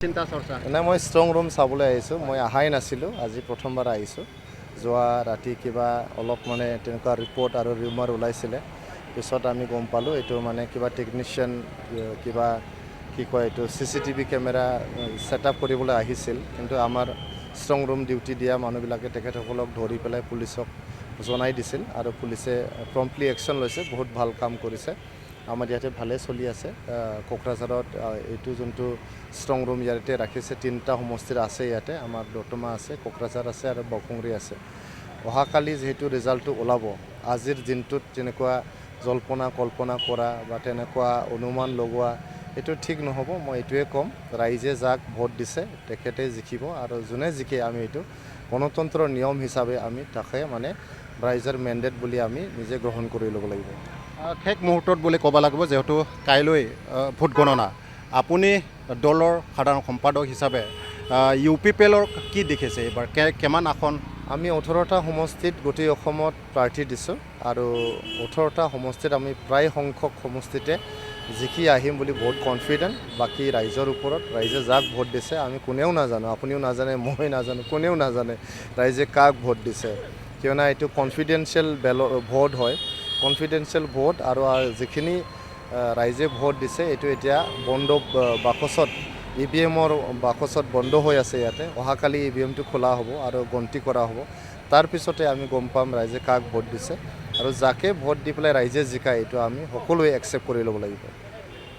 চিন্তা চৰ্চা নাই মই ষ্ট্ৰং ৰুম চাবলৈ আহিছোঁ। মই অহাই নাছিলোঁ, আজি প্ৰথমবাৰ আহিছোঁ। যোৱা ৰাতি কিবা অলপ মানে তেনেকুৱা ৰিপৰ্ট আৰু ৰিউমাৰ ওলাইছিলে, পিছত আমি গম পালোঁ এইটো মানে কিবা টেকনিচিয়ান কিবা কি কয় এইটো CCTV কেমেৰা ছেটআপ কৰিবলৈ আহিছিল, কিন্তু আমাৰ ষ্ট্ৰং ৰুম ডিউটি দিয়া মানুহবিলাকে তেখেতসকলক ধৰি পেলাই পুলিচক জনাই দিছিল আৰু পুলিচে প্ৰম্পটলি একশ্যন লৈছে। বহুত ভাল কাম কৰিছে। আমাৰ ইয়াতে ভালে চলি আছে। কোকৰাঝাৰত এইটো যোনটো ষ্ট্ৰং ৰুম ইয়াতে ৰাখিছে, 3টা সমষ্টিৰ আছে ইয়াতে। আমাৰ দতমা আছে, কোকৰাঝাৰ আছে আৰু বৰকুংৰি আছে। অহাকালি যিহেতু ৰিজাল্টটো ওলাব, আজিৰ দিনটোত তেনেকুৱা জল্পনা কল্পনা কৰা বা তেনেকুৱা অনুমান লগোৱা এইটো ঠিক নহ'ব। মই এইটোৱে ক'ম, ৰাইজে যাক ভোট দিছে তেখেতে জিকিব, আৰু যোনে জিকে আমি এইটো গণতন্ত্ৰৰ নিয়ম হিচাপে আমি তাকে মানে ৰাইজৰ মেণ্ডেট বুলি আমি নিজে গ্ৰহণ কৰি ল'ব লাগিব। শেষ মুহূৰ্তত বুলি ক'ব লাগিব, যিহেতু কাইলৈ ভোট গণনা। আপুনি দলৰ সাধাৰণ সম্পাদক হিচাপে UPPLৰ কি দেখিছে এইবাৰ? কিমান আসন? আমি 18টা সমষ্টিত গোটেই অসমত প্ৰাৰ্থী দিছোঁ, আৰু 18টা সমষ্টিত আমি প্ৰায় সংখ্যক সমষ্টিতে জিকি আহিম বুলি বহুত কনফিডেণ্ট। বাকী ৰাইজৰ ওপৰত, ৰাইজে যাক ভোট দিছে আমি কোনেও নাজানো, আপুনিও নাজানে, মই নাজানো, কোনেও নাজানে ৰাইজে কাক ভোট দিছে। কিয়নো এইটো কনফিডেন্সিয়েল ভোট হয়, কনফিডেন্সিয়েল ভোট। আৰু যিখিনি ৰাইজে ভোট দিছে এইটো এতিয়া বন্ধ বাকচত, EVMৰ বাকচত বন্ধ হৈ আছে ইয়াতে। অহাকালি EVMটো খোলা হ'ব আৰু গন্তি কৰা হ'ব। তাৰপিছতে আমি গম পাম ৰাইজে কাক ভোট দিছে, আৰু যাকে ভোট দি পেলাই ৰাইজে জিকায় এইটো আমি সকলোৱে একচেপ্ট কৰি ল'ব লাগিব।